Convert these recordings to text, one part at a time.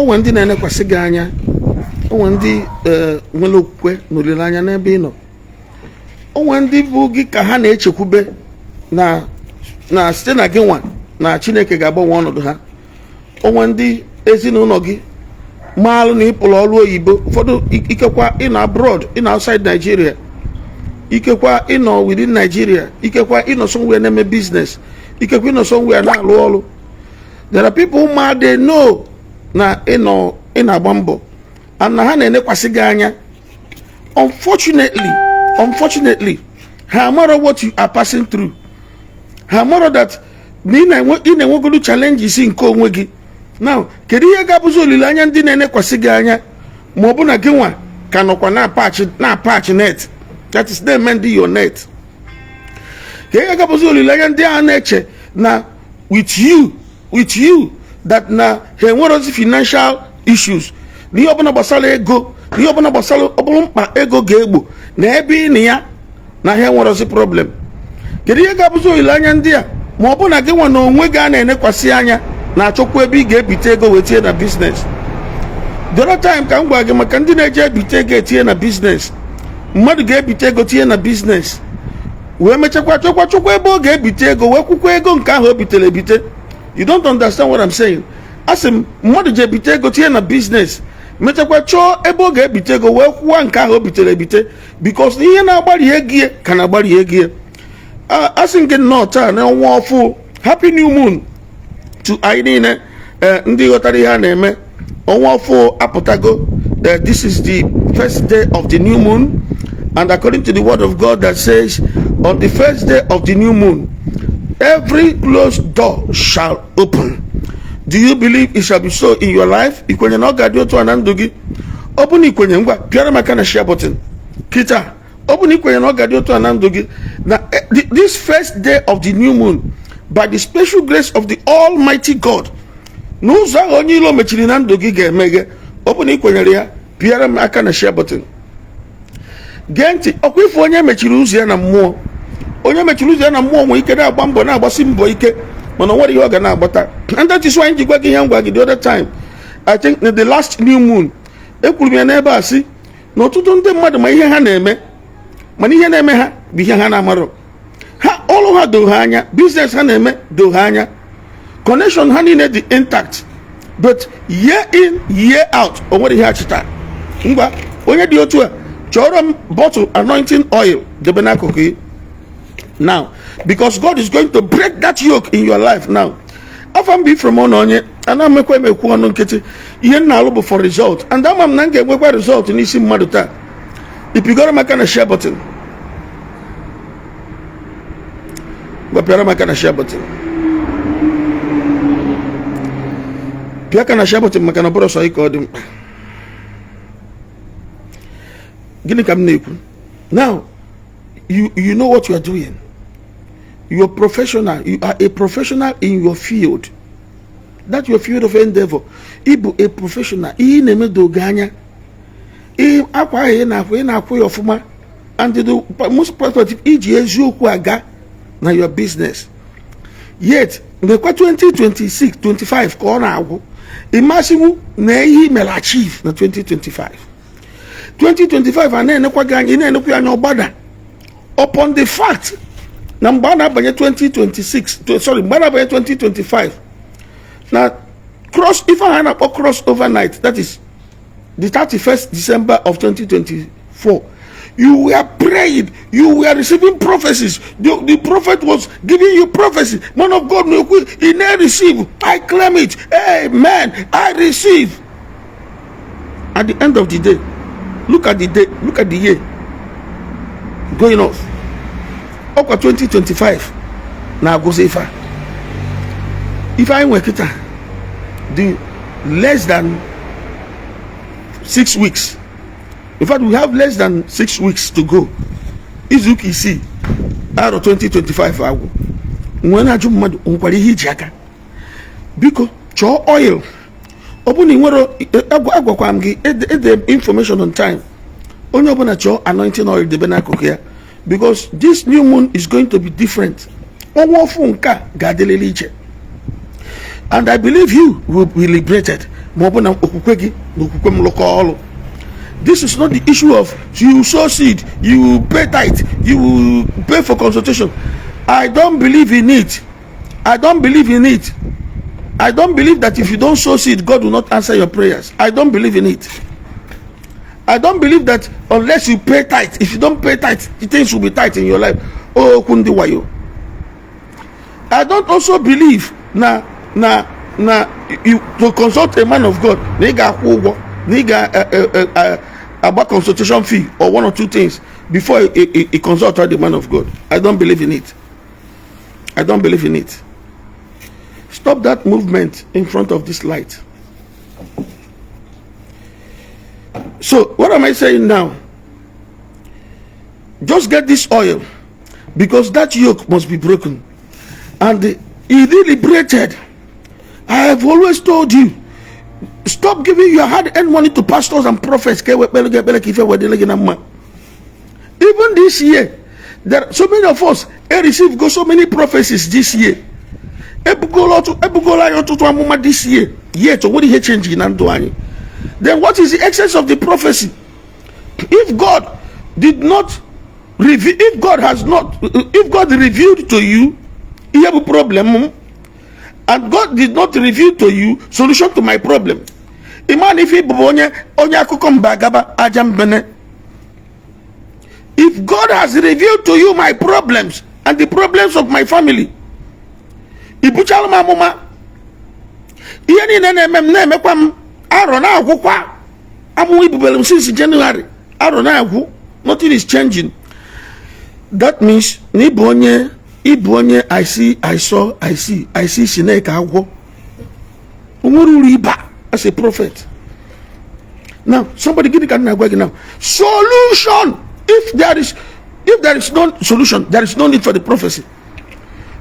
onwe ndị na-enekwasị gị anya, onwe ndị nwere okwukwe na olileanya n'ebe ị nọ, onwe ndị bụ gị ka ha na-echekwube na site na gị nwa na Chineke ga-agbanwe ọnọdụ ha. Onwe ndị ezinụlọ gị maalụ na ịpụrụ ọrụ oyibo, ụfọdụ ikekwa ịnọ abroad, ịnọ outside Nigeria, ikekwa ịnọ within Nigeria, ikekwa ịnọ somewhere na-eme business, ikekwa ịnọ somewhere na-alụ ọrụ. There are people ma they know na ịnọ agba mbọ and na ha na-enekwasị gị anya. Unfortunately, ha mara what you are passing through. Ha mara that ị na-enwegolu challenges nke onwe gị. Now, kedu ihe ga-abụzi olileanya ndị na-enekwasị gị anya ma ọ bụ na gị nwa ka nọkwa na-patch net, that is na-emend your net? Kedu ihe ga-abụzi olileanya ndị a na-eche na with you that na ha enwerozi financial issues, n'ihe ọbụla gbasara ego, n'ihe ọbụla gbasara ọbụrụ mkpa ego ga-egbo na ebe ị na ya na ha enwerozi problem? Kedu ihe ga-abụzi olileanya ndị a ma ọ bụ na gị nwa na onwe gị a na-enekwasị anya na-achọkwa ebe ị ga-ebite ego wee tinye na business? The other time ka m gwa gị maka ndị na-eje ebite ego etinye na business. Mmadụ ga-ebite ego tinye na business wee mechakwa chọkwa ebe ọ ga-ebite ego wee kwụkwa ego nke ahụ o bitere ebite. You don't understand what I'm saying. Asị m, mmadụ je ebite ego tinye na business mechakwa chọọ ebe ọ ga-ebite ego wee kwụwa nke ahụ o bitere ebite, because ihe na-agbari ego ka na-agbari ego. Asị nke nnọọ taa na ọnwa ọfụ, happy new moon to anyị niile ndị ghọtara ihe a na-eme. Ọnwa ọfụ apụtago. This is the first day of the new moon, and according to the word of God that says on the first day of the new moon every closed door shall open. Do you believe it shall be so in your life? Ikwenye na ọ ga-adị otu a na ndụ gị? Ọ bụ na ikwenye, ngwa pịara maka na share button kita. Ọ bụ na ikwenye na ọ ga-adị otu a na ndụ gị na this first day of the new moon, by the special grace of the Almighty God, n'ụzọ ahụ onye ilo mechiri na ndụ gị ga-emeghe. Ọ bụ na ikwenyere ya, pịara m aka na share button. Gee ntị, ọkwa ife onye mechiri ụzọ ya na mmụọ, onye mechiri ụzọ ya na mmụọ nwere ike na-agba mbọ na-agbasi mbọ ike mana nwere ihe ọ ga na-agbata. And that is why ji gwa gị ihe ngwa gị the other time, I think the last new moon, ekwuru m ya n'ebe a sị na ọtụtụ ndị mmadụ ma ihe ha na-eme, mana ihe na-eme ha bụ ihe ha na-amarọ. Ha ọrụ ha doo ha anya, business ha na-eme doo ha anya, connection ha niile dị intact, but year in year out o nwere ihe achịta. Ngwa onye dị otu a chọrọ m bottle anointing oil debe n'akụkụ gị now, because God is going to break that yoke in your life now. Rev Ephraim Ononye, and I'm ekwu ọnụ nkịtị ihe nna alụ bụ for result, and ama m na m ga-enwekwa result n'isi mmadụ taa. Ipigoro maka na share button, gwapịara maka na share button, pịa ka na share button maka na bụrụ sọ ike ọ dị mkpa. Gịnị ka m na-ekwu? Now you know what you are doing. You are professional. You are a professional in your field. That's your field of endeavor. Igbo a professional. Ihe na-eme doge anya. Akwa ihe na-akwụ ya ọfụma. And the most positive iji eziokwu aga na your business. Yet, mgbe 2026, 25 ka ọ na-agwụ, imagine na ihe mere achieve na 2025. 2025 a na-enekwa gị anya, na-enekwa anya ọgbada upon the fact na mgbe a na-abanye 2025 na cross, if I na cross overnight, that is the 31st December of 2024, you were praying, you were receiving prophecies. The prophet was giving you prophecy. Man of God, he may receive. I claim it. Amen. I receive. At the end of the day, look at the day, look at the year going off. Okwa 2025 na goes if I work it, the less than 6 weeks. In fact, we have less than 6 weeks to go. Izuki see out of 2025. When I jump mad hijacker because cho oil opening the information on time. Only open a cho anointing oil the benako here. Because this new moon is going to be different. And I believe you will be liberated. This is not the issue of you sow seed, you pay tithe, you pay for consultation. I don't believe in it. I don't believe in it. I don't believe that if you don't sow seed, God will not answer your prayers. I don't believe in it. I don't believe that unless you pay tithe, if you don't pay tithe, things will be tight in your life. Oh, kundi wayo. I don't also believe you to consult a man of God. About consultation fee or one or two things before he consult the man of God. I don't believe in it. I don't believe in it. Stop that movement in front of this light. So what am I saying now? Just get this oil, because that yoke must be broken and he liberated. I have always told you, stop giving your hard-earned money to pastors and prophets. Even this year, there are so many of us received so many prophecies this year. This year, yet what did he change in Antoine? Then what is the essence of the prophecy? If God did not reveal, if God revealed to you, you have a problem, and God did not reveal to you solution to my problem. If God has revealed to you my problems and the problems of my family, since January, nothing is changing. That means Ibonye, I see Shineka Agwo. As a prophet. Now, somebody give me now. Solution. If there is no solution, there is no need for the prophecy.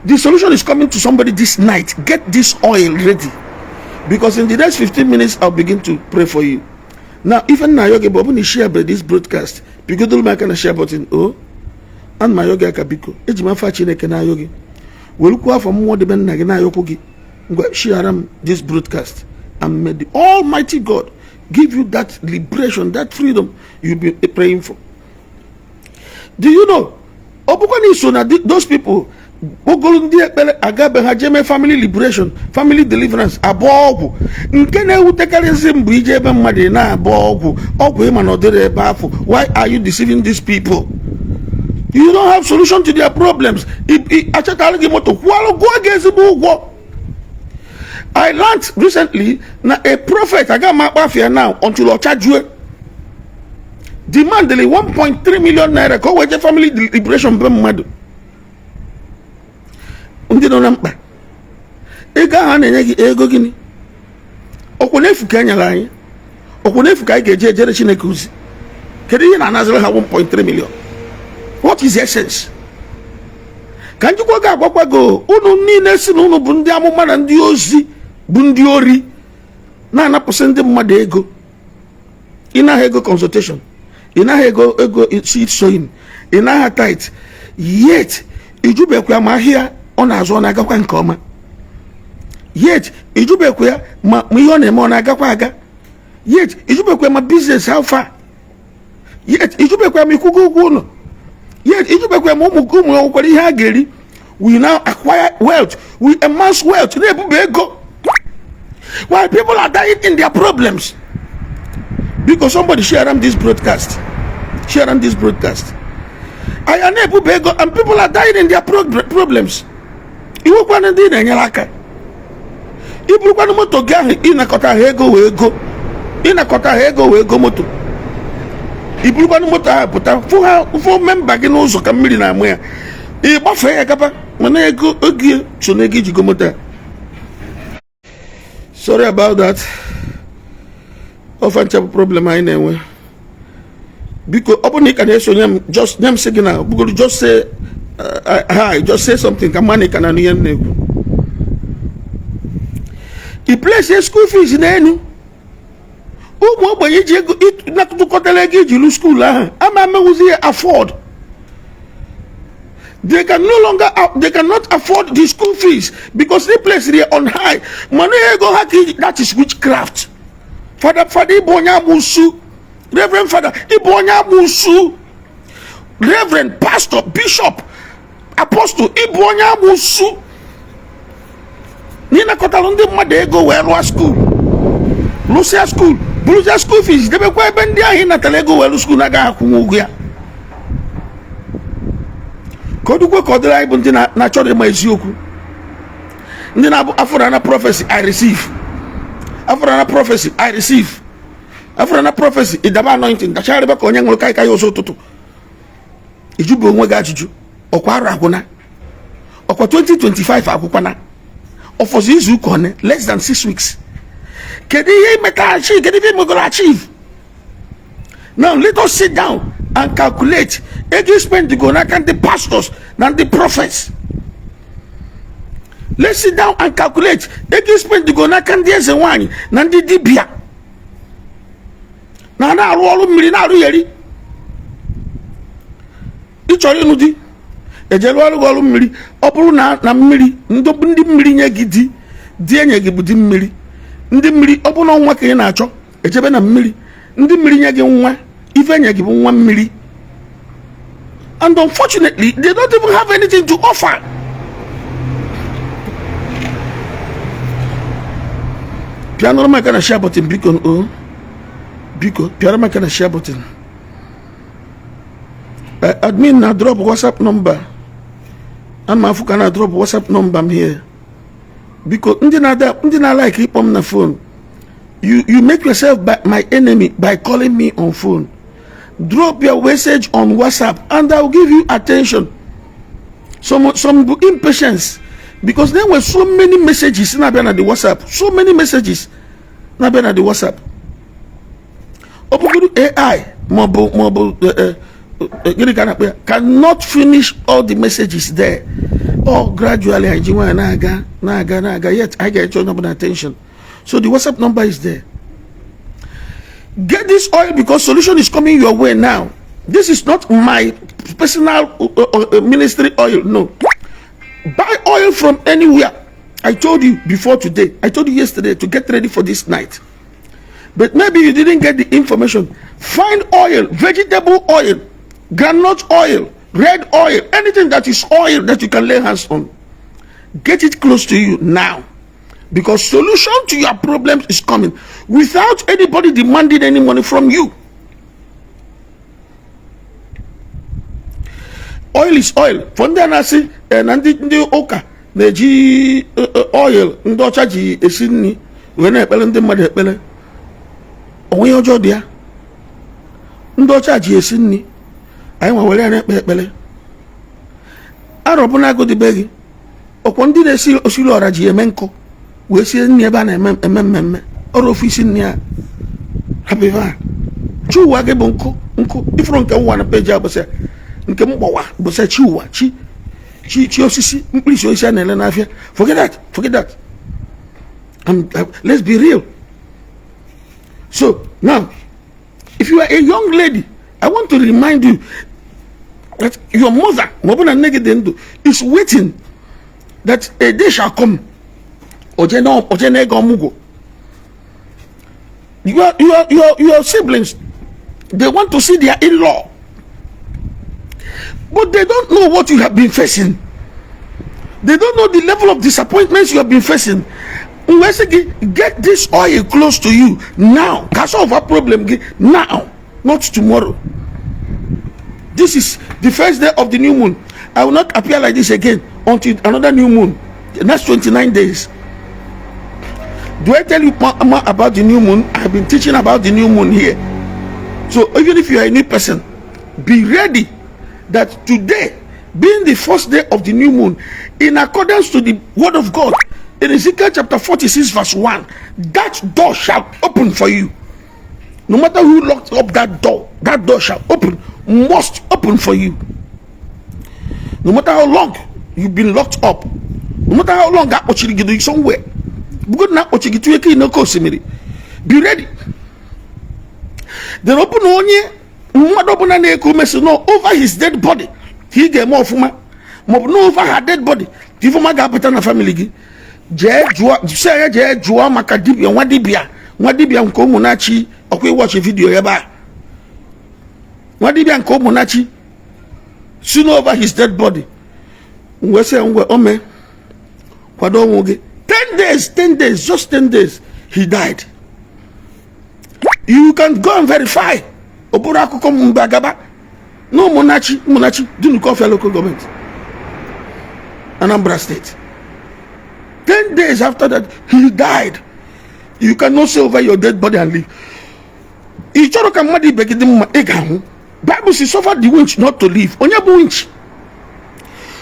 The solution is coming to somebody this night. Get this oil ready, because in the next 15 minutes I'll begin to pray for you. Now, even now, yoga bobu share this broadcast. Because do my kind of share button. Oh, and my yoga kabiko. Ejima fa chineke na yogi. Welukwa for more than na yokogi. Share this broadcast. And may the Almighty God give you that liberation, that freedom you've been praying for. Do you know? Those people, family liberation, family deliverance, why are you deceiving these people? You don't have solution to their problems. I learned recently that a prophet, I got my mafia now, until Ochajue, demanded 1.3 million naira, go with the family liberation. Ego gini. Okunefu Kenya line. Okunefu Kaike generation ekuzi. Kedi na Nazareth have 1.3 million. What is the essence? Can you go go? Unu ni nesi unu bundi amuma na ndi ozi. Bundi ori na percent mmadu ego. Ina ego consultation. Ina ego seed sowing. Ina tithe. Yet ijube kwa mahia ona azo na agakwa nke ọma. Yet ijube kwa ma ihe ona eme ona agakwa aga. Yet ijube kwa ma business how far. Yet ijube kwa mikugu uno. Yet ijube kwa mu kwa ihe ageri. We now acquire wealth. We amass wealth. While people are dying in their problems. Because somebody share this broadcast. Share this broadcast. I am able to go, and people are dying in their problems. You want to do anything? If you want to get in a kota hego, we go. In a kota hego, we go moto. If you want to put a full member, you know, so come in and where. If I say, I go again, so negi you go motor. Sorry about that. Often have a problem I know. Because open can just name signal. Because just say hi, just say something. Come on, can he plays a school fees in any. Oh, but you not to cut the leg, you lose school. I'm afford. They can no longer they cannot afford the school fees because they place it on high. Money go hacking, that is witchcraft. Father Ibonya Musu, Reverend Father Ibonya Musu, Reverend Pastor Bishop Apostle Ibonya Musu. Nina Kotalundi Madego where school, Lucia school, Bruja school fees, they were quite bendia in Natalego where school Naga Kumugia. Koduko Kodra Buntina naturally my Zuku. Then Afurana prophecy I receive. Afurana prophecy I receive. Afurana prophecy Idaba anointing. The child back on young Lokai Yoso Toto. Ijubu Wagaju, Okwara Guna, Okwa 2025 Akupana. Of Ozizu Kone, less than 6 weeks. Can you achieve? Can you achieve? Now let us sit down and calculate. You spend to go now can the pastors, not the prophets. Let's sit down and calculate. You spend to go now can the Ezewani, not the Dibia. Now all of me now really. It's all you know. Ejelo golu mmiri oburu na mmiri ndị mmiri nye gidi die nye gị budi mmiri ndị mmiri obu na nwa ka ị na-achọ ejebe na mmiri ndị mmiri nye gị nwa ife nye gị bụ nwa mmiri. And unfortunately they don't even have anything to offer. Piano ma kana share button beacon biko piano ma kana share button. Admin na drop WhatsApp number. And my can I drop WhatsApp number here because ndina like keep on the phone. You make yourself my enemy by calling me on phone. Drop your message on WhatsApp and I will give you attention. Some impatience because there were so many messages in the WhatsApp. So many messages in the WhatsApp. Open AI mobile. Cannot finish all the messages there. Oh, gradually, yet I get your number attention. So the WhatsApp number is there. Get this oil because solution is coming your way now. This is not my personal ministry oil. No. Buy oil from anywhere. I told you before today. I told you yesterday to get ready for this night. But maybe you didn't get the information. Find oil, vegetable oil, groundnut oil, red oil, anything that is oil that you can lay hands on. Get it close to you now. Because solution to your problems is coming without anybody demanding any money from you. Oil is oil. Fonda nasi nandi oka neji oil ndo chaji esini wena epele ndi mmadụ ekpele onwe ọjọọ dị ya ndo chaji esini anyị nwa were ya na-ekpe ekpele arọbụ na agụ dịbe gị ọkwọ ndị na-esi osiri ọra ji eme nkụ wee sie nri ebe a na-eme mmemme ọrụ ofisi nri ya hapiva chiụwa gị bụ nkụ ifuru nke nwa na peji abụsị nke mgbawa bụsị chiụwa chi osisi mkpirisi osisi a na-ele n'afịa. Forget that. Let's be real. So now if you are a young lady, I want to remind you that your mother is waiting that a day shall come. Your siblings, they want to see their in-law, but they don't know what you have been facing. They don't know the level of disappointments you have been facing. Get this oil close to you now. Can solve a problem now, not tomorrow. This is the first day of the new moon. I will not appear like this again until another new moon. The next 29 days. Do I tell you more about the new moon? I have been teaching about the new moon here. So even if you are a new person, be ready that today, being the first day of the new moon, in accordance to the word of God, in Ezekiel chapter 46 verse 1, that door shall open for you. No matter who locked up that door shall open, must open for you. No matter how long you've been locked up, no matter how long that you somewhere, be ready. Then open over his dead body. He get more fuma. No over her dead body. Give my family. Nwadibia nke ụmụnachi ọkwa watch video ebe a. Nwadibia nke ụmụnachi soon over his dead body. We say ome kwado onwe gị 10 days, just 10 days he died. You can go and verify. Obura akụkọ mbagaba no Munachi Dunukofia local government, Anambra State. 10 days after that he died. You cannot say over your dead body and leave. Bible says suffer the winch not to leave. Onyabu winch.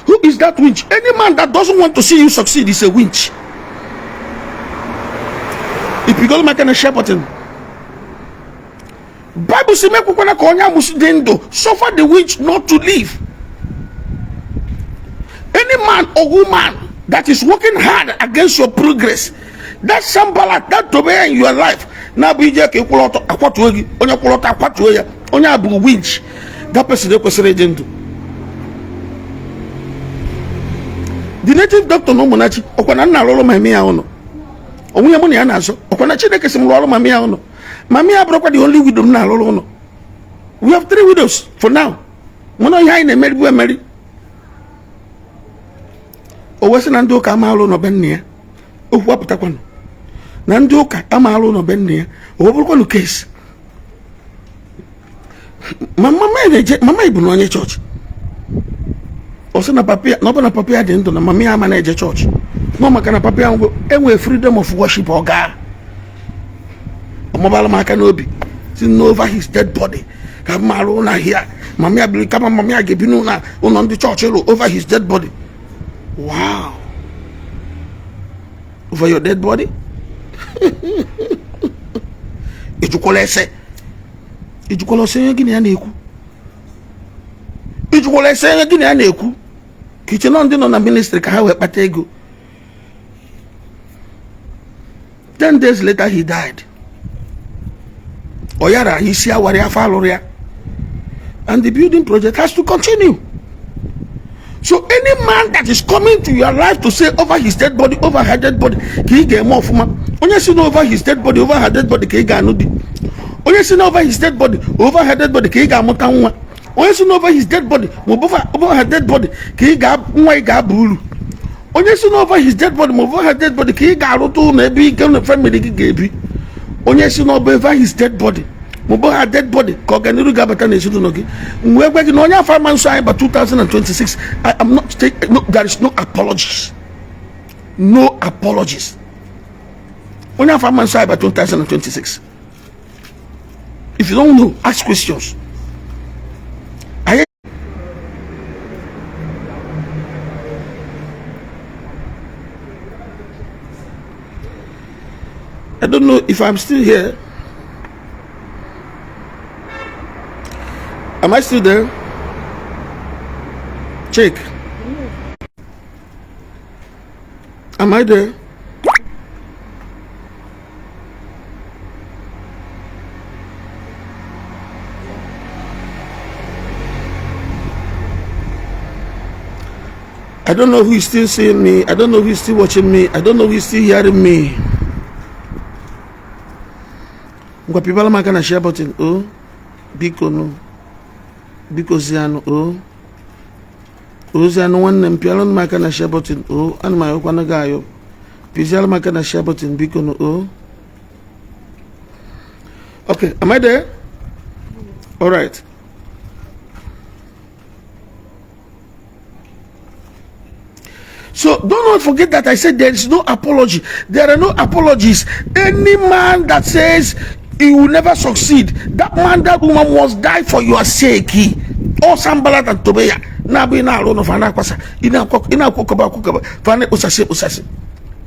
Who is that winch? Any man that doesn't want to see you succeed is a winch. If you go make a shepherding, Bible says make ukwana konya musidendo suffer the winch not to leave. Any man or woman that is working hard against your progress, that sambala, that to be in your life, now be just a kulota akwatuegi, onya kulota akwatueya, onya abu winch. That person they consider agent. The native doctor no munachi okwana na lolo mamia ono. Omuya muni anaso okwana chineke sim lolo mamia ono. Mamia brokwa the only widow na lolo ono. We have 3 widows for now. Mono ya ina meri. Owesi na ndoka amalo no bennia. Ohuaputa kwano. Na ndoka amalo no bennia. Owobrokwa no case. Mama Igbo onye church. Also na papia, no na papia dento na mami ama na church. No maka na papia ngo enwe freedom of worship oga. Omobala maka no obi. Sin over his dead body. Ka maru na here. Mami abili kama mami agebinu na uno ndi church over his dead body. Wow. Over your dead body? Ijukolese. Ijukolese gini ya na-ekwu. Ijukolese gini ya na-ekwu. Kiche no ndi no na ministry ka ha we kpata ego. 10 days later he died. Oyara isi awari afa aloria. And the building project has to continue. So any man that is coming to your life to say over his dead body, over her dead body, ki get more from onye sin over his dead body, over her dead body, ki ga no di. Onye sin over his dead body, over her dead body, ki ga muta nwa. Onye sin over his dead body, over her dead body, ki ga nwa ga bulu. Onye sin over his dead body, over her dead body, ki ga rutu na ebi ke no family gi gebi. Onye sin over his dead body, over her dead body, ko ga niru ga bata na esidu no gi. Mwe gbe gi no nya fa man so by 2026. I am not taking, no, there is no apologies. No apologies. Only for man by 2026. If you don't know, ask questions. I don't know if I'm still here. Am I still there? Check. Am I there? I don't know who is still seeing me. I don't know who is still watching me. I don't know who is still hearing me. Ngwa people ma kana share button. Oh, biko no. Biko ziano. Oh. Oziano nwanne mpialo ma kana share button. Oh, ana ma yokwa na gayo. Pizialo ma kana share button. Biko no. Oh. Okay, am I there? All right. So do not forget that I said there is no apology. There are no apologies. Any man that says he will never succeed, that man, that woman must die for your sake. Or Sambalat and Tobeya. Nabi na alone of Anakwasa.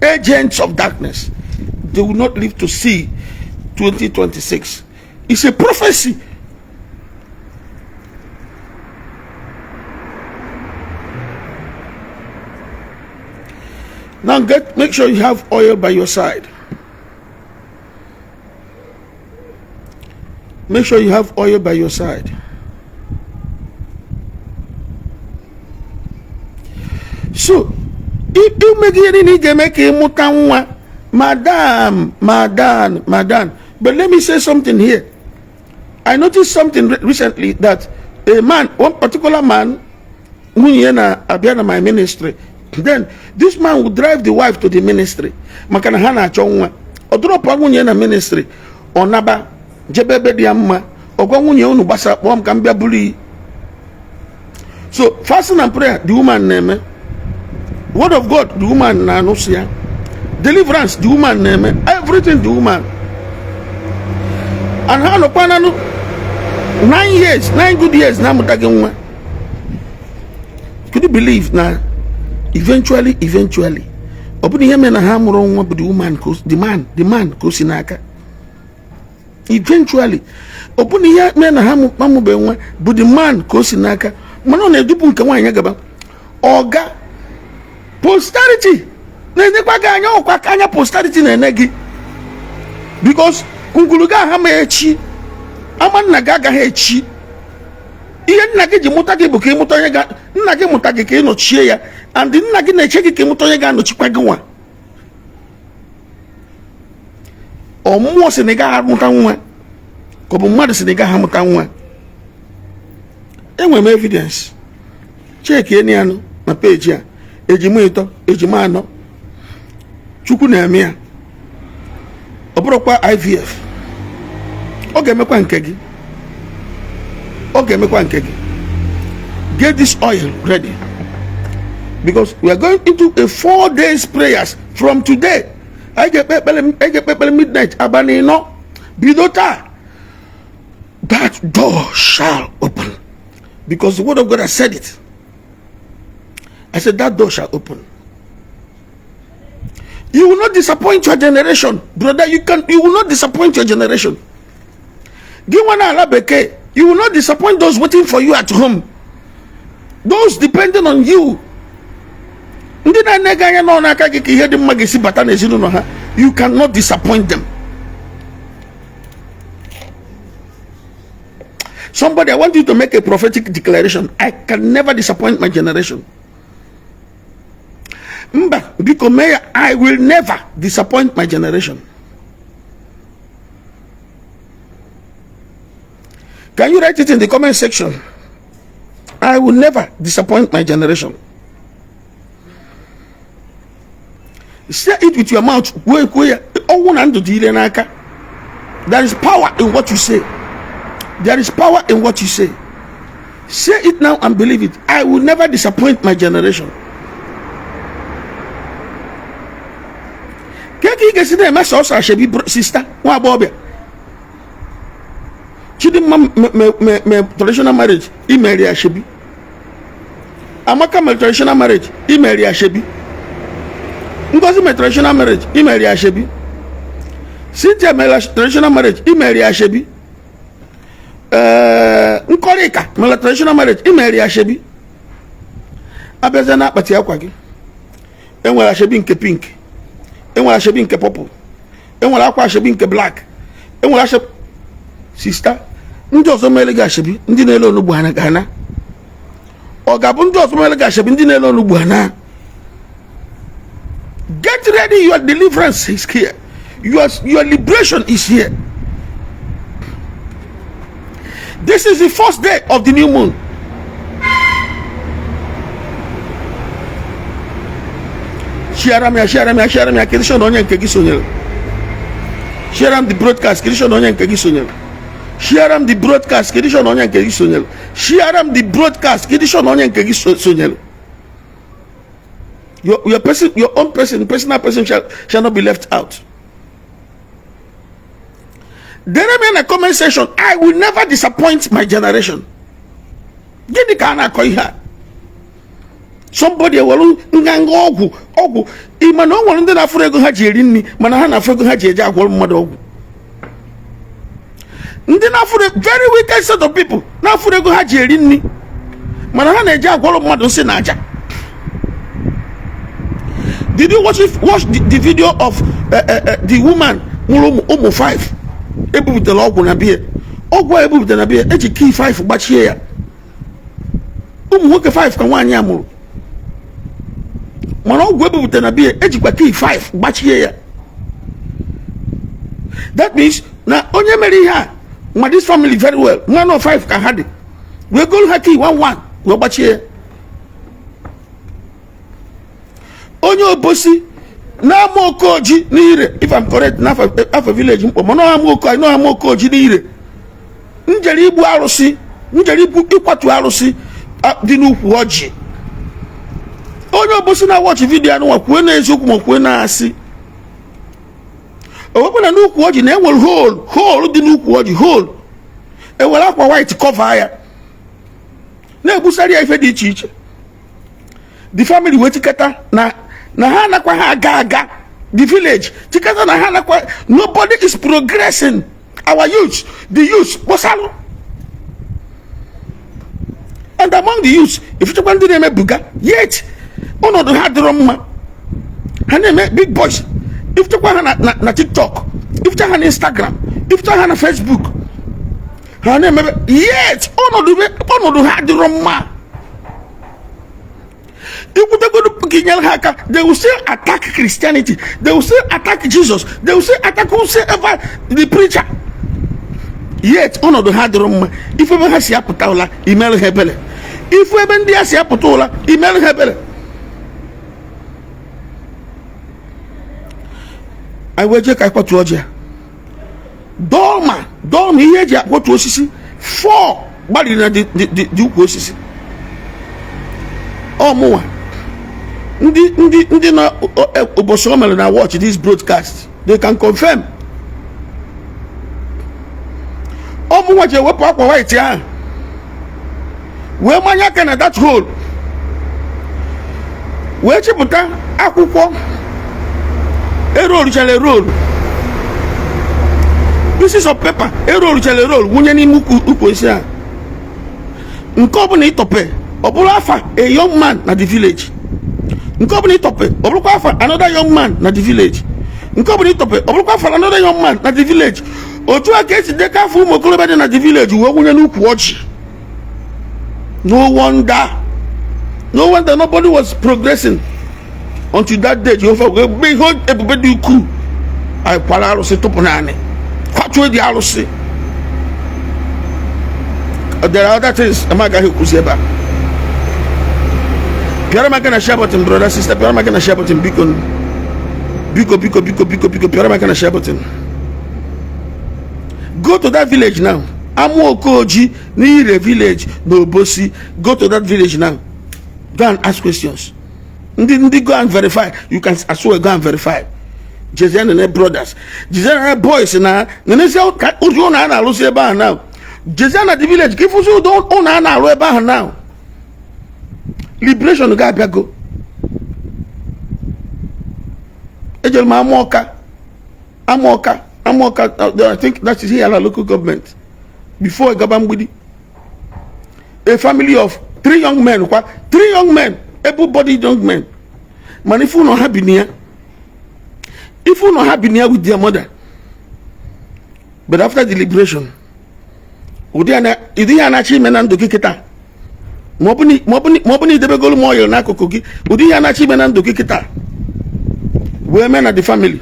Agents of darkness. They will not live to see 2026. It's a prophecy. Now make sure you have oil by your side. Make sure you have oil by your side. So, if you make it in make a mutanwa, Madam. But let me say something here. I noticed something recently that a man, one particular man, Abiana my ministry, then this man would drive the wife to the ministry. Makana hana chongwa. Odropa munye na ministry. Onaba jebebe diamma. Ogwa munye unu basa bom kambia buli. So fasting and prayer, the woman name. Word of God, the woman na nosia. Deliverance, the woman name. Everything, the woman. And how no 9 years, 9 good years na mutagengwa. Could you believe now? Eventually, obuni yeme na hamuro nwa but the woman goes, the man goes inaka. Eventually, obuni yeme na hamu be nwa but the man goes inaka. Mano na edupu nke nwanya gaba. Oga posterity. Na ndekwa ganya okwa kanya posterity na enegi. Because unguluga hama echi. Ama nna gị agaghị echi ihe nna gị ji mụta gị bụ ka ịmụta onye ga nna gị mụta gị ka ị nọchie ya and nna gị na-eche gị ka ịmụta onye ga-anọchikwa gị nwa ọmụmụ si na ị gaghị amụta nwa ka ọ bụ mmadụ si na ị gaghị amụta nwa enwere m evidence cheki eni anụ na peji a ejima ịtọ ejima anọ Chukwu na-eme ya ọ bụrụkwa IVF Okay, get this oil ready because we are going into a 4 days prayers from today. I get midnight. Abanino, bidota. That door shall open because the word of God has said it. I said that door shall open. You will not disappoint your generation, brother. You will not disappoint your generation. You will not disappoint those waiting for you at home. Those depending on you. You cannot disappoint them. Somebody, I want you to make a prophetic declaration. I can never disappoint my generation. Because I will never disappoint my generation. Can you write it in the comment section? I will never disappoint my generation. Say it with your mouth. There is power in what you say. There is power in what you say. Say it now and believe it. I will never disappoint my generation. Sister, me traditional marriage, he marry a shebi. Amaka me traditional marriage, he marry a shebi. Ngozi me traditional marriage, he marry a shebi. Cynthia me traditional marriage, he marry a shebi. Nkorika me traditional marriage, he marry a shebi. Abezana pati akwagi. Enwe a shebi nke pink. Enwe a shebi nke purple. Enwe akwa shebi nke black. Enwe a shebi sister. Ndị ọzọ mere gashibi ndị na-ele onugbu ha na ọ ga-abụ ndị ọzọ mere gashibi ndị na-ele onugbu ha. Get ready, your deliverance is here. Your liberation is here. This is the first day of the new moon. Share me Christian onye nke gị sonyere. Share the broadcast Christian onye nke gị sonyere. Share the broadcast edition on your Share the broadcast edition on your person, your own person, personal person shall not be left out. There remain a comment section. I will never disappoint my generation. Somebody will ogu. Imano one na afrego ha jerini, mana ha na afrego ha jeja agwol mmadu ogu. Very wicked set of people. Now for go haji erini. Manahana eja gwalo mmadu nsi na aja. Did you watch the video of the woman Umu 5? Ebu with the logo na biye. Ogwa ebu with the na biye. Eji key 5 bachie ya. Umu woke 5 kan wanya amuru. Mana ogwa ebu with the na biye. Eji kwa key 5 bachie ya. That means na onye mere ihe a ma this family very well 105 ka ha dị we go haki 11 we gbachie onye obosi na Amokoji n'ire if I'm correct na afọ village mkpọ ma no Amokoji n'ire njeri igbu arụsị njeri igbu ịkwatu arụsị dị n'ukwu ọjị onye obosi na watch video anụ kwuo na eziokwu ma kwuo na asị owekwe na n'ukwu ọjị na enwere hole dị n'ukwu ọjị hole ewere akwa white cover ya na-egbusara ya ife dị iche iche the family wee tikata na ha nakwa ha aga the village tikata na ha nakwa nobody is progressing our youth the youth kposalụ and among the youth ifichekwa ndị na-eme buga yet ọnọdụ ha dịrọ mma ha na-eme big boys ifichekwa ha na TikTok ificha ha na Instagram ificha ha na Facebook ha na-emebe yet ọnọdụ ha dịrọ mma they will still attack Christianity, they will still attack Jesus, they will still attack whosoever the preacher. Yet honor the hard room. If ever has yaputaula, email hebele. If we been there yaputula, email hebele. I will check what to Georgia. Dorma here what to see 4 but in the Duke was oh more. Ndi na Obosomel na watch this broadcast, they can confirm. Omu waje wepo akwa white ya. We manya kana that hole. We chiputa akwụkwọ. Roll. Pieces of paper. Roll. Wunye ni ukwu isi a. Nke ọbụla itope. Ọbụla afa a young man na the village. Nkobuni tope, obulukwa afa another young man na the village. Nkobuni tope, obulukwa afa another young man na the village. Otu akesi deka fu mokolobe na the village we wunye n'ukwu ọjị. No wonder nobody was progressing until that day. Jehovah will behold everybody ukwu. I kwala arụsị tupu naanị. Kwatuo di arụsị. There are other things amagaghị kwuzi ebe a. Piara makana share button, brother, sister. Piara makana share button, biko. Piara makana share button. Go to that village now. Amokoji, Nire village, no Bosi. Go to that village now. Go and ask questions. Ndi go and verify. You can as well go and verify. Jezen and her brothers, Jezen and her boys na. Nene se uju na ana lusi eba now. Jezen at the village. Give uju don't own ana eba now. Liberation ga go. Ejel ma Amoka. I think that is here at local government. Before Gabambudi. A family of 3 young men. 3 young men. Able-bodied young men. Man, if you not happy near. If you not happy near with their mother. But after the liberation, Udiana chime and Dokikita. Mobuni debe golu moyo na kokogi. Udiana chime and Dokikita. Women at the family.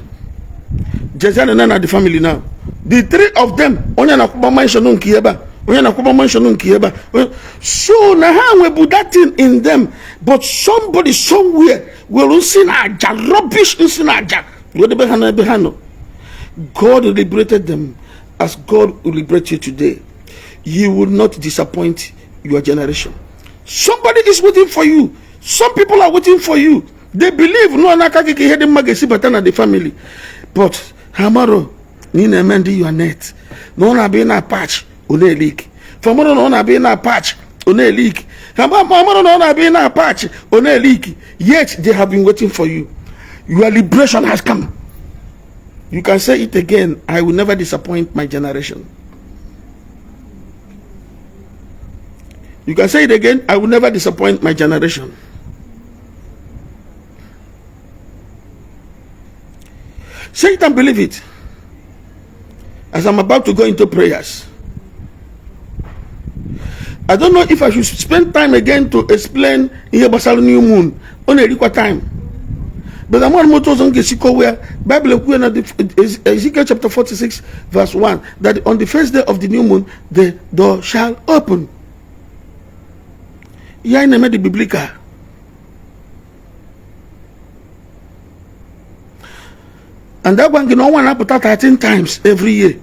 Jesan and at the family now. The 3 of them, only na kuba mention kieba. So now we put that thing in them, but somebody somewhere will see rubbish in God liberated them as God will liberate you today. You will not disappoint your generation. Somebody is waiting for you. Some people are waiting for you. They believe no nakaki head magasi batana the family. But Hamaro, Nina Mendi, you are net. No one be na patch. One leak. For more on be na patch, one leak. More be na patch, one leak. Yet they have been waiting for you. Your liberation has come. You can say it again. I will never disappoint my generation. You can say it again. I will never disappoint my generation. Say it and believe it. As I'm about to go into prayers. I don't know if I should spend time again to explain here Basal New Moon on a record time. But the one motors on Gesiko where Bible Ezekiel chapter 46 verse 1 that on the first day of the new moon the door shall open. Ya in the biblical. And that one can one up 13 times every year.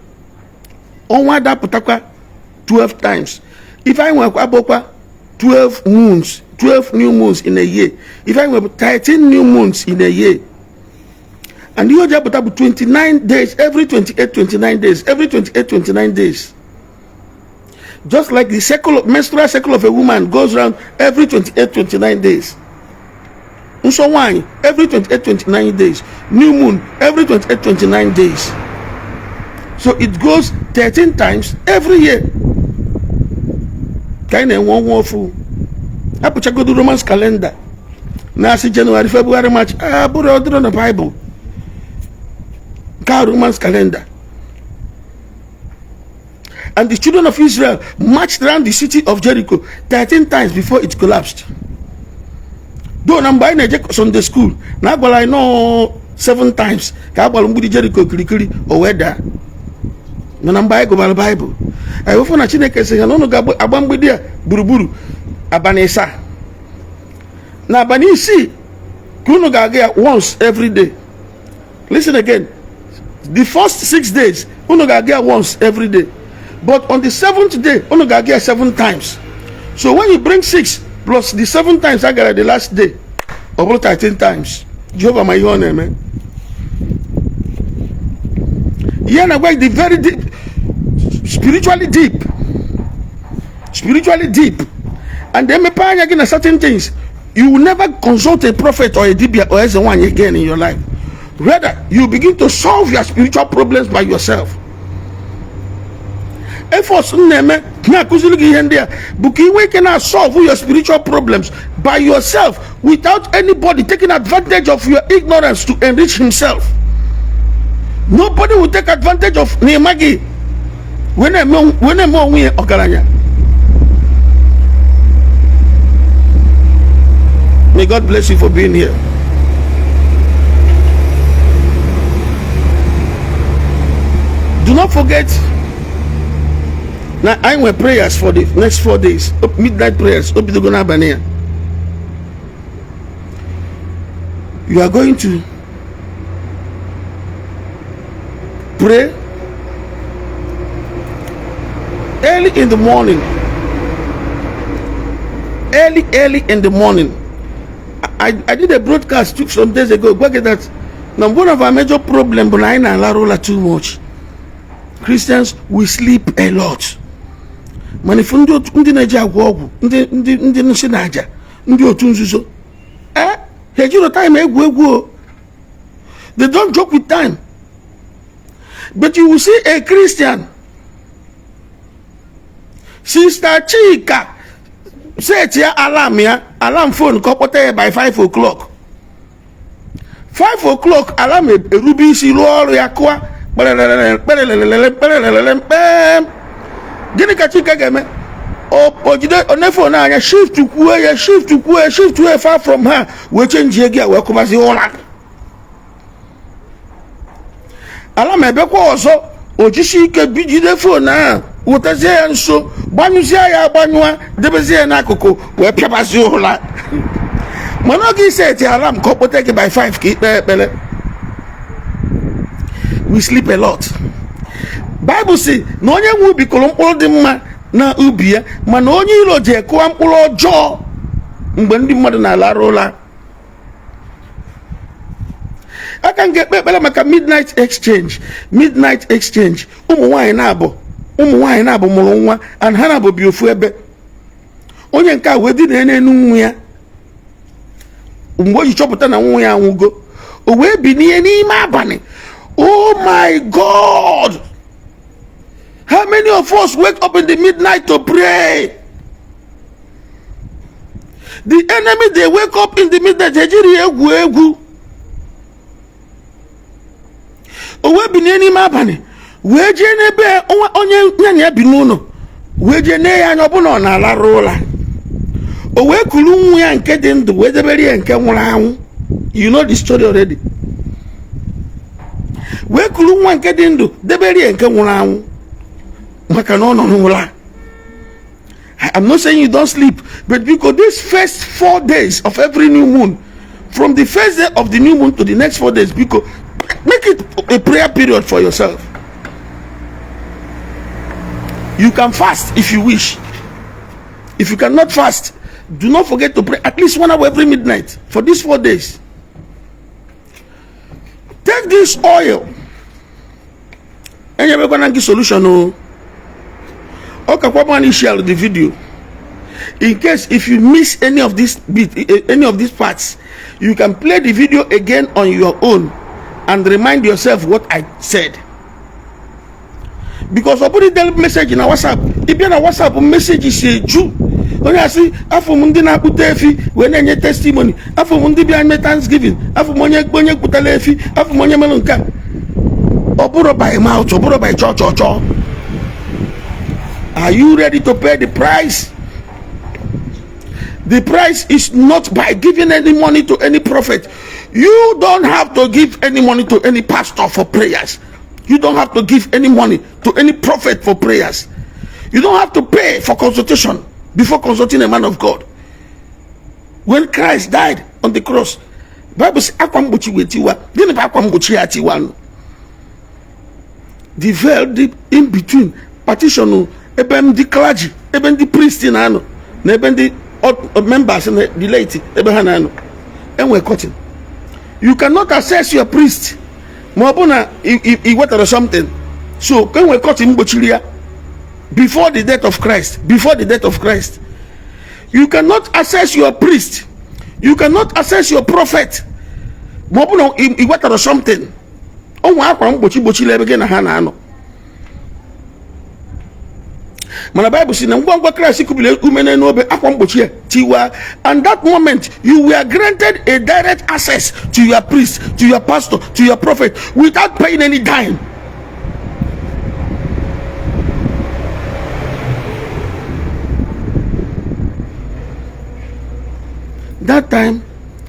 On one that 12 times. If I want 12 moons, 12 new moons in a year. If I want 13 new moons in a year. And you have 29 days, every 28, 29 days, every 28, 29 days. Just like the menstrual cycle of a woman goes around every 28, 29 days. So why? Every 28, 29 days. New moon, every 28, 29 days. So it goes 13 times every year. Kind of one fool. I put go to Roman's calendar. Now see January, February, March. I put it on the Bible. God Roman's calendar. And the children of Israel marched around the city of Jericho 13 times before it collapsed. Though I'm buying a Sunday school, now I know 7 times. Kabalumbu Jericho Kiri or weather. No, I'm buying the Bible. I often a Chineke say, I don't know Abambudia, Buruburu, Abanesa. Now, Bani see, Kuno Gagea once every day. Listen again. The first 6 days, Uno Gagea once every day. But on the 7th day, Uno Gagea 7 times. So when you bring 6 plus the 7 times I got at the last day, about 13 times. Jehovah my own, man. Yeah, now the very deep, spiritually deep, and then me pay again certain things. You will never consult a prophet or a dibia or someone again in your life. Rather, you begin to solve your spiritual problems by yourself. Efforts neme na kuzulugi hendia buki we cannot solve your spiritual problems by yourself without anybody taking advantage of your ignorance to enrich himself. Nobody will take advantage of Nehemagi when we okaranya. May God bless you for being here. Do not forget. Now I want prayers for the next 4 days. Midnight prayers. You are going to pray early in the morning. Early in the morning. I did a broadcast some days ago. Look at that. Now one of our major problems, but I know too much. Christians, we sleep a lot. Manifundo ndi naja agwo ndi nsi naja ndi otu nzuzo hejiro time egwu. They don't joke with time. But you will see a Christian, Sister Chika, set your alarm phone kopote by 5 o'clock. 5 o'clock alarm ruby silo yakwa Gini kachika game ojide onefo na anya shift to kuwe far from her we change here we come see all ala mebe kwa ozo ojishi ke bijide phone na wotazie ya nso gbanyuzie ya agbanyua debezie na akoko we piabasi ola monogi set alarm ko poteke by 5 ki pele. We sleep a lot. Bible say na onye nwe ubi kolo mkpụrụ dị mma na ubi ya mana onye ilo je kụwa mkpụrụ ọjọọ mgbe ndị mmadụ na-alarụ ụla. Aka ngekpe ekpere maka midnight exchange ụmụ nwaanyị na-abụ mụrụ nwa and ha na-abụ bi ofu ebe. Onye nke a wee dị na-enu nwa ya mgbe o ji chọpụta na nwa ya anwụgo o wee bi n'ihe n'ime abalị. Oh my God! How many of us wake up in the midnight to pray? The enemy, they wake up in the midnight. Owe bineni mabani. Weje nebe onye nyanya binuno. Weje ne ya nyobuno na la rola. Owe kulu nwu ya nke dị ndụ wedebere ya nke nwụrụ anwụ. You know the story already. Where could one get into the very and come around? I'm not saying you don't sleep, but because these first 4 days of every new moon, from the first day of the new moon to the next 4 days, because make it a prayer period for yourself. You can fast if you wish. If you cannot fast, do not forget to pray at least 1 hour every midnight for these 4 days. Take this oil and you're going to get solution. Okay, come share the video. In case if you miss any of these parts, you can play the video again on your own and remind yourself what I said. Because I put the message in our WhatsApp. If you have a WhatsApp message is a Jew. When I see Afomundi na kutefi when any testimony, Afomundi behind me Thanksgiving, Afomonye kutalefi, Afomonye malunka. Oburo by mouth, oburo by church. Are you ready to pay the price? The price is not by giving any money to any prophet. You don't have to give any money to any pastor for prayers. You don't have to give any money to any prophet for prayers. You don't have to pay for consultation before consulting a man of God. When Christ died on the cross, Bible says, the veil in between partition, even the clergy, even the priest in Ano, even the members and the laity, and we're cutting. You cannot access your priest. Mabuna, he went or something. So, can we cut him before the death of Christ? Before the death of Christ, you cannot access your priest. You cannot access your prophet. Mabuna, he went or something. Oh, the Bible says, and that moment you were granted a direct access to your priest, to your pastor, to your prophet without paying any dime. That time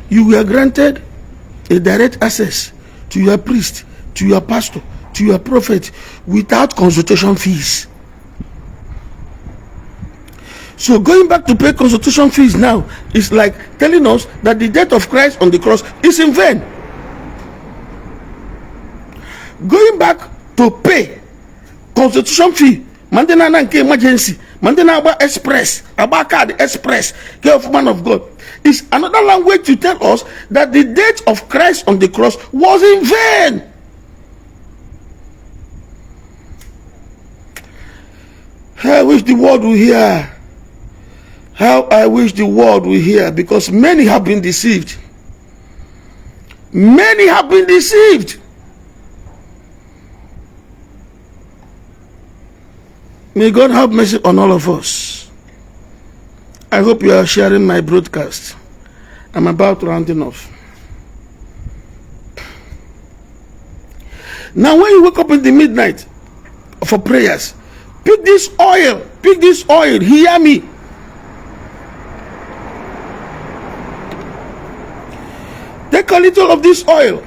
you were granted a direct access to your priest, to your pastor, to your prophet without consultation fees. So going back to pay consultation fees now is like telling us that the death of Christ on the cross is in vain. Going back to pay consultation fee, Mandena Nanke emergency, Mandena Aba Express, Abakad Express, care of man of God, is another language to tell us that the death of Christ on the cross was in vain. I wish the world will hear. How I wish the world will hear, because many have been deceived. Many have been deceived. May God have mercy on all of us. I hope you are sharing my broadcast. I'm about rounding off. Now when you wake up in the midnight for prayers, pick this oil, hear me. Take a little of this oil.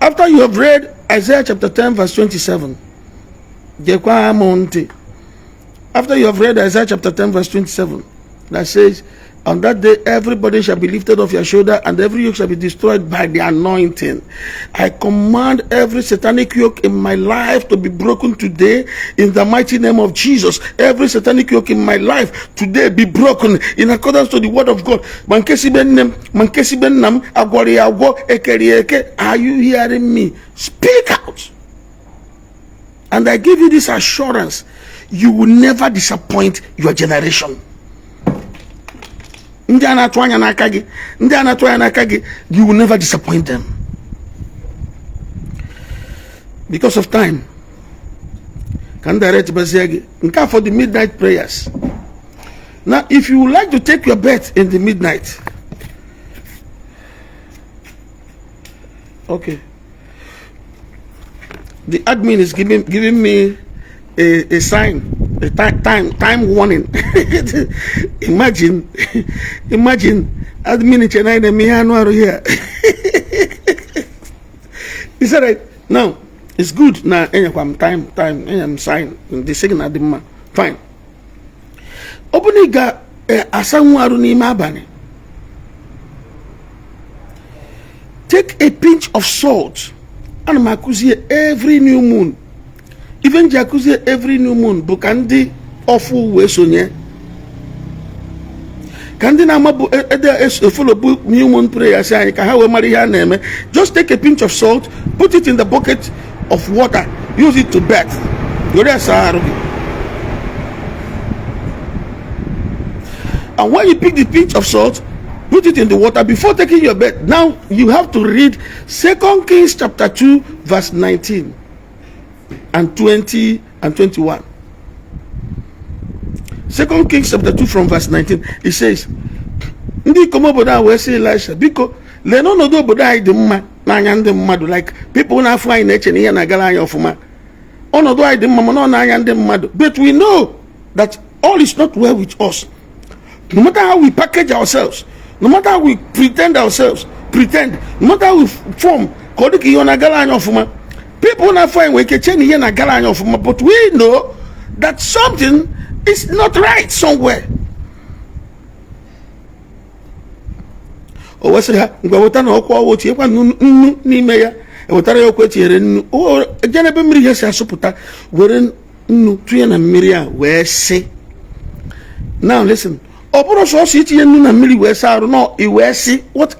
After you have read Isaiah chapter 10 verse 27. After you have read Isaiah chapter 10 verse 27, that says, on that day everybody shall be lifted off your shoulder and every yoke shall be destroyed by the anointing. I command every satanic yoke in my life to be broken today in the mighty name of Jesus. Every satanic yoke in my life today be broken in accordance to the word of God. Are you hearing me? Speak out. And I give you this assurance, you will never disappoint your generation. You will never disappoint them. Because of time, can direct for the midnight prayers. Now, if you would like to take your bet in the midnight, okay. The admin is giving me a sign, a time warning. Imagine admin chena me anuaru here. He said right now it's good now time I'm sign the signal the man fine. Obuniga asanwaru ni mabane. Take a pinch of salt and makuzie every new moon. Even jacuzzi every new moon bukandi awful wesonye. Kandi na mabu follow new moon prayer say ka ha we mari ya neme. Just take a pinch of salt, put it in the bucket of water, use it to bath. And when you pick the pinch of salt, put it in the water before taking your bath. Now you have to read 2 Kings chapter 2 verse 19 and 20 and 21. 2 Kings chapter 2 from verse 19. It says, Ndi komoboda we say Elisha biko le no no do boda ide mma na anya ndi mmadu, like people na afu anyị na-eche na ihe na gala anya ofuma. Onodo ide mma no na anya ndi mmadu. But we know that all is not well with us. No matter how we package ourselves, no matter how we pretend, no matter how we form, people not find we can change here na galanya of, but we know that something is not right somewhere. Oh, what's that? Ngawotana okwa woti ekwa nnu n'ime ya. Ewotara ya okwa tiere nnu. Oh, ejana be mmiri ya si asuputa were nnu tuye na mmiri a we se. Now listen. What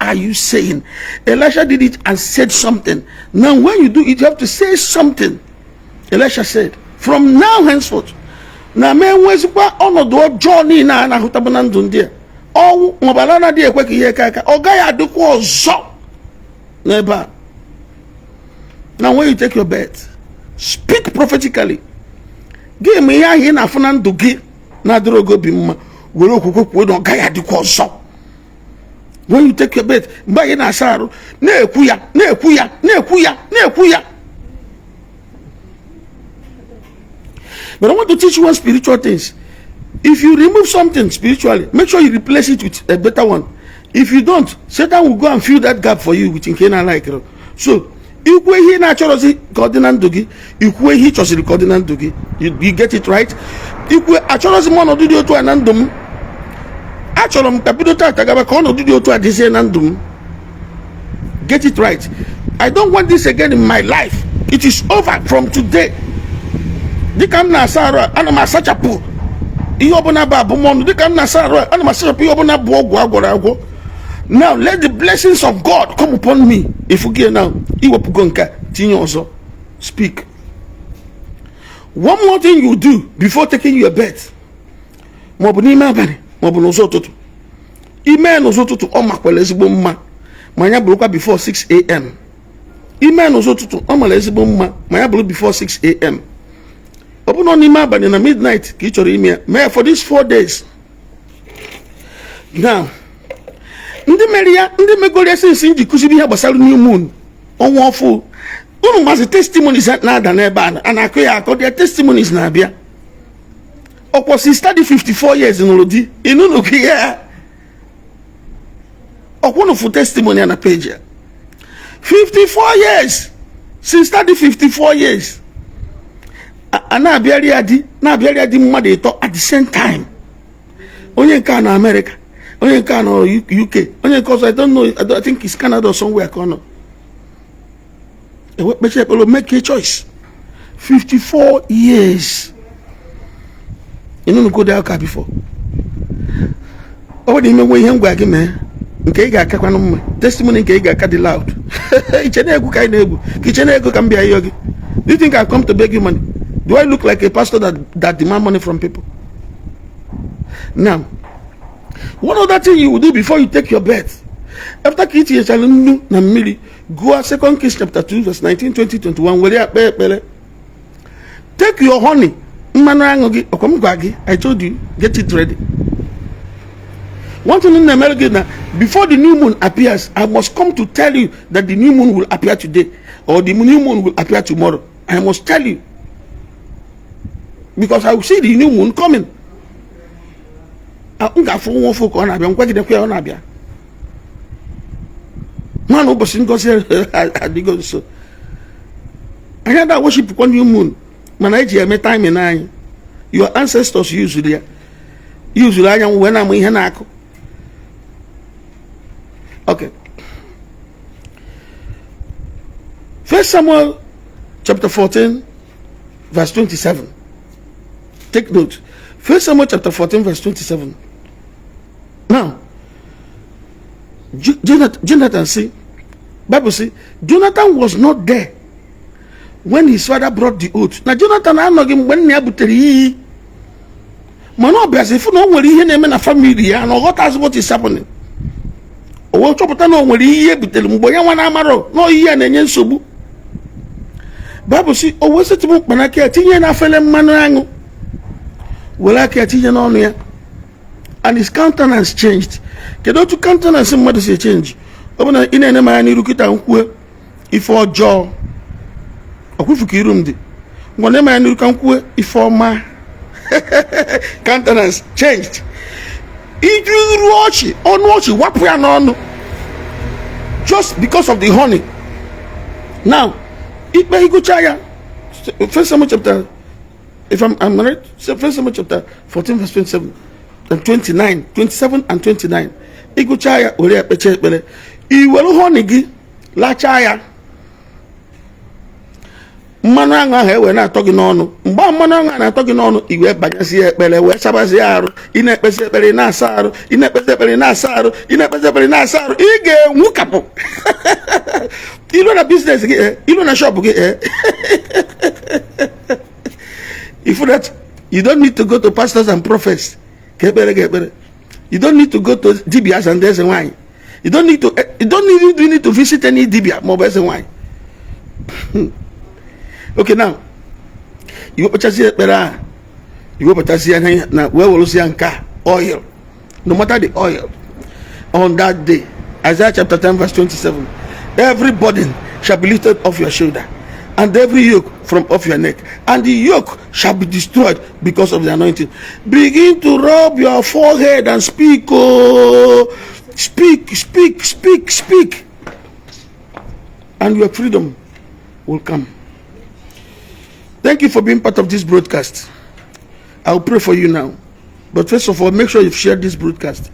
are you saying? Elisha did it and said something. Now when you do it, you have to say something. Elisha said, from now henceforth, na men was on the journey na hutabanandundia. Oh, Mobalana dear Quaki Kaka, or Gaya do so. Never. Now when you take your bed, speak prophetically. Give me a hin afunan to give Nadrogo Bimma. When you take your bed, buy in a sorrow, nekuya. But I want to teach you one spiritual things. If you remove something spiritually, make sure you replace it with a better one. If you don't, Satan will go and fill that gap for you with Inkena like. So, you get it right. Get it right. I don't want this again in my life. It is over from today. Now let the blessings of God come upon me. If you get now, speak. One more thing you do before taking your bed. Email to before 6 a.m. Email before 6 a.m. Open on email in midnight. For these 4 days. Now, ndị megoria since nji kuzibi ha gbasara new moon onwa ofu unu mazi testimonies na ada na ebe a and akoya their testimonies na abia okwo si study 54 years in olodi inunu kiya okwo no fu testimony na page 54 years since study 54 years ana abiari adi mmadu ito at the same time onye nka na America, onye nka na UK, onye because I don't know, I think it's Canada or somewhere. Make a choice. 54 years. You know, go there before. Oh, the way you go again, okay, testimony get loud. Do you think I come to beg you money? Do I look like a pastor that demand money from people? Now, one other thing you will do before you take your bed, after go to 2 Kings chapter 2 verse 19, 20, 21. Take your honey. I told you, get it ready. One thing in America, before the new moon appears, I must come to tell you that the new moon will appear today or the new moon will appear tomorrow. I must tell you, because I will see the new moon coming. Man ụbọchị ngozi adịgo nso. Anyị da worship kwa new moon mana eji eme timing anyị. Your ancestors used ya. Used anyanwụ wee na-amụ ihe na-akụ. Okay. 1 Samuel chapter 14 verse 27. Take note. 1 Samuel chapter 14 verse 27. Now, Jonathan say, Bible say, Jonathan was not there when his father brought the oath. Now Jonathan anọghị mgbe nna ya butere iyi. Mana ọ bịazi fụ na o nwere ihe na-eme na family ya na ọ ghọtazi what is happening. O wee chọpụta na o nwere ihe butere mgbe ya nwa na-amarọ na iyi ya na-enye nsogbu. Bible say, o wee setịpụ mkpanaka ya tinye na afele mmanụ aṅụ. Were aka ya tinye n'ọnụ ya. And his countenance changed. Kedu otu countenance mmadụ si change? Ọ bụ na ị na-ene m anya n'iru kịta nkwue ife ọjọọ. Ọkwụfu ka iru m dị. Ngwa na-eme anya n'iru ka nkwue ife ọma. Countenance changed. Iji ruo ọchị, ọnụ ọchị wapụ ya n'ọnụ. Just because of the honey. Now, ikpe ịgụcha ya. First Samuel chapter, if I'm right, First Samuel chapter 14 verse 27 and 29, 27 and 29. Ịgụcha ya were ekpeche ekpere. Iwere honey gị lachaa ya. Mmanụ aṅụ ahụ ewe na-atọ gị n'ọnụ. Mgbe mmanụ aṅụ na-atọ gị n'ọnụ, iwe banyesi ya ekpere wee sabazi ya arụ. Ị na-ekpesi ekpere na-asa arụ. Ị na-ekpesi ekpere na-asa arụ. Ị na-ekpesi ekpere na-asa arụ. Ị ga-enwu kapụ. Ilu na business gị ilu na shop gị If that you don't need to go to pastors and prophets. You don't need to go to dibias and there's a wine. You don't need to visit any dibia more there's a wine. Okay, now you go to you go to now where will you see oil? No matter the oil on that day, Isaiah chapter 10 verse 27. Every burden shall be lifted off your shoulder, and every yoke from off your neck, and the yoke shall be destroyed because of the anointing. Begin to rub your forehead and speak. Oh, speak, and your freedom will come. Thank you for being part of this broadcast. I'll pray for you now. But first of all, make sure you've shared this broadcast.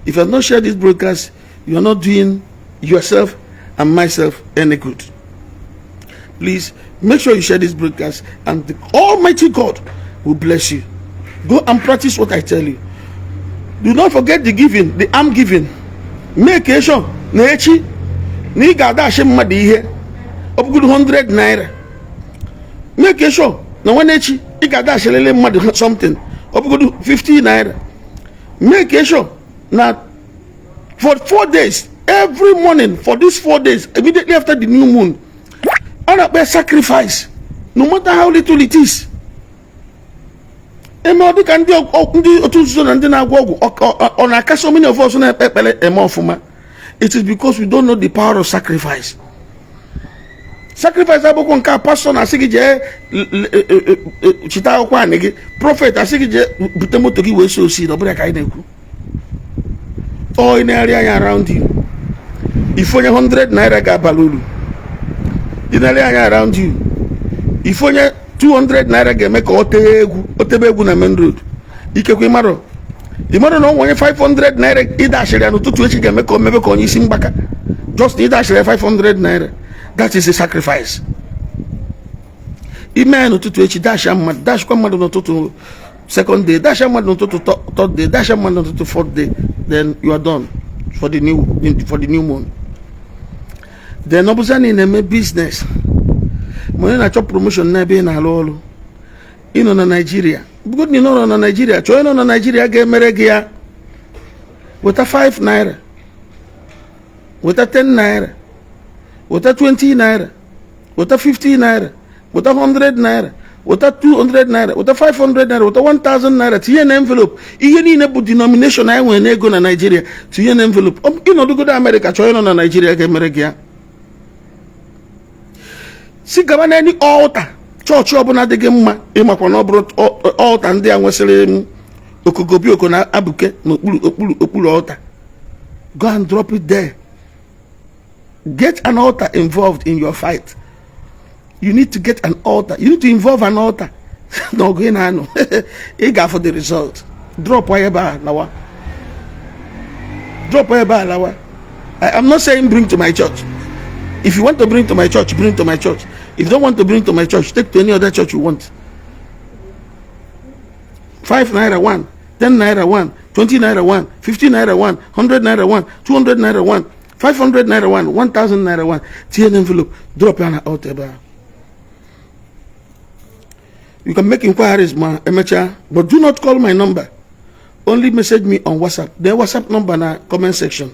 If you have not shared this broadcast, you are not doing yourself and myself any good. Please make sure you share this broadcast, and the Almighty God will bless you. Go and practice what I tell you. Do not forget the giving, the arm giving. Make sure nechi ni gada shemma di ihe up good 100 naira. Make sure na one nechi I gada shelele mad something up good 50 naira. Make sure na for 4 days, every morning for these 4 days, immediately after the new moon, on a sacrifice, no matter how little it is. So many of us it is because we don't know the power of sacrifice. Sacrifice pastor prophet or in area around you. If only 100 naira gabalulu in area around you, if only 200 naira ga make otebegu na main road. Ikekwe maro. The maro no only 500 naira ida share no tutu echi ga make o mebe ko onyi simbaka. Just ida share 500 naira. That is a sacrifice. Ime no tutu echi dash amad dash kwa mado no tutu second day, dash amad no tutu third day, dash amad no tutu fourth day, then you are done for the new moon. Then obuzani in a business. When I chop promotion na be na lolo. Ino na Nigeria. Good ni no na Nigeria. Choy no na Nigeria ge meregia. With a 5 naira. With a 10 naira. With a 20 naira. With a 50 naira. With a 100 naira. With a 200 naira. With a 500 naira. With a 1,000 naira. To an envelope. Even in a denomination I when go na Nigeria. To an envelope. You know, go to America. Choy no na Nigeria ge meregia. Si gabana any altar church obuna de gemma e makwa no bro altar ndi anwesere okogobi okona abuke no okpuru altar. Go and drop it there. Get an altar involved in your fight. You need to get an altar. You need to involve an altar. No, go in and eager for the result. Drop whatever now. Drop whatever now. I'm not saying bring to my church. If you want to bring to my church, bring to my church. If you don't want to bring to my church, take to any other church you want. 5 naira 1, 10 naira 1, 20 naira 1, 50 naira 1, 100 naira 1, 200 naira 1, 500 naira 1, 1000 naira 1. Tear an envelope, drop an altar. You can make inquiries, but do not call my number. Only message me on WhatsApp. The WhatsApp number in the comment section.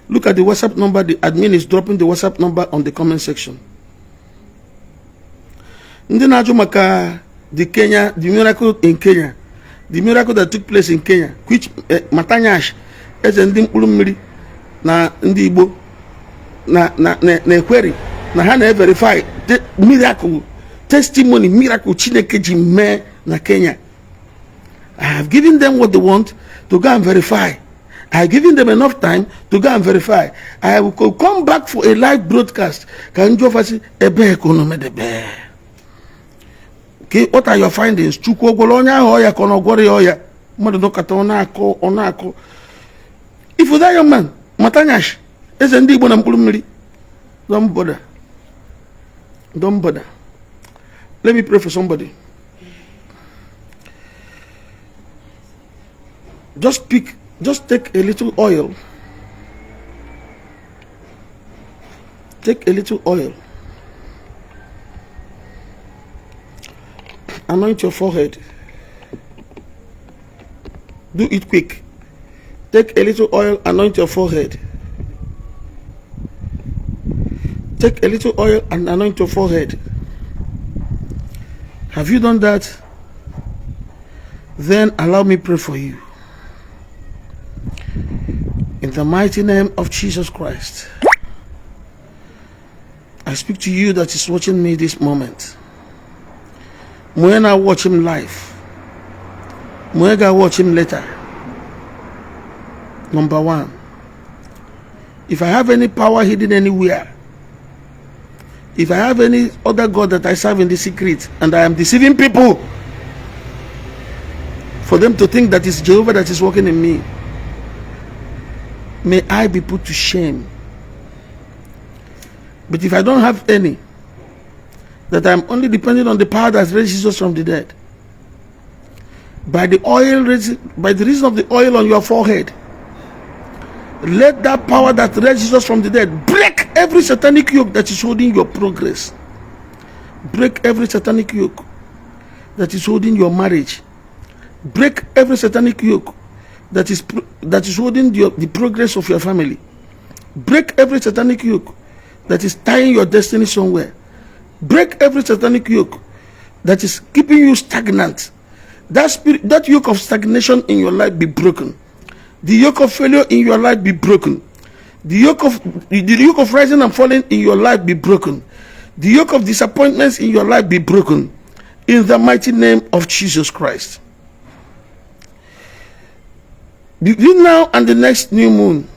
Look at the WhatsApp number. The admin is dropping the WhatsApp number on the comment section. The miracle in Kenya, the miracle that took place in Kenya, which Matanyash is a Ndigbo na Ndigbo na query na hana verify the miracle testimony miracle Chineke me na Kenya. I have given them what they want to go and verify. I have given them enough time to go and verify. I will come back for a live broadcast. Can you offer ebe economy the bear? Okay, what are your findings? Chukwu golonya hoya kono gori hoya. Mother no kata onako. If you that young man, Matanyash, is Ndigbo na mpulumiri. Don't bother. Don't bother. Let me pray for somebody. Just take a little oil. Take a little oil. Anoint your forehead. Do it quick. Take a little oil, anoint your forehead. Take a little oil and anoint your forehead. Have you done that? Then allow me pray for you. In the mighty name of Jesus Christ, I speak to you that is watching me this moment. When I watch him live, when I watch him later. Number one, if I have any power hidden anywhere, if I have any other God that I serve in the secret and I am deceiving people for them to think that it's Jehovah that is working in me, may I be put to shame. But if I don't have any, that I'm only depending on the power that raised Jesus from the dead, by the reason of the oil on your forehead, let that power that raised Jesus from the dead break every satanic yoke that is holding your progress. Break every satanic yoke that is holding your marriage. Break every satanic yoke that is holding the progress of your family. Break every satanic yoke that is tying your destiny somewhere. Break every satanic yoke that is keeping you stagnant. That yoke of stagnation in your life be broken. The yoke of failure in your life be broken. The yoke of rising and falling in your life be broken. The yoke of disappointments in your life be broken. In the mighty name of Jesus Christ. Between now and the next new moon,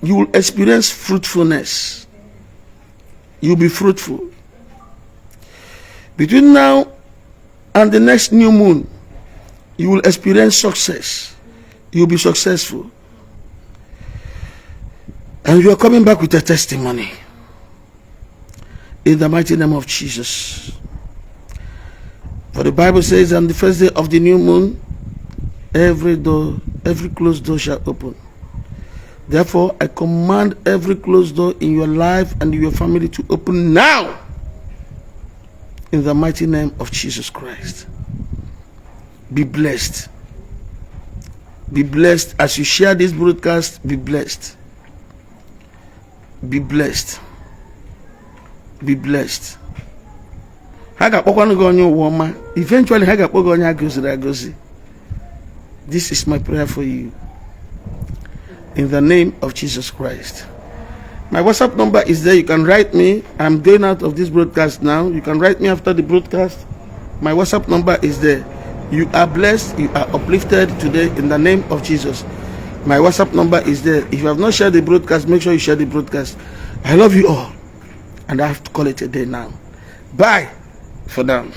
you will experience fruitfulness. You will be fruitful. Between now and the next new moon, you will experience success. You will be successful. And you are coming back with a testimony. In the mighty name of Jesus. For the Bible says, on the first day of the new moon, every closed door shall open. Therefore, I command every closed door in your life and in your family to open now. In the mighty name of Jesus Christ. Be blessed. Be blessed as you share this broadcast. Be blessed. Be blessed. Be blessed. Eventually, this is my prayer for you. In the name of Jesus Christ. My WhatsApp number is there. You can write me. I'm going out of this broadcast now. You can write me after the broadcast. My WhatsApp number is there. You are blessed. You are uplifted today in the name of Jesus. My WhatsApp number is there. If you have not shared the broadcast, make sure you share the broadcast. I love you all. And I have to call it a day now. Bye for now.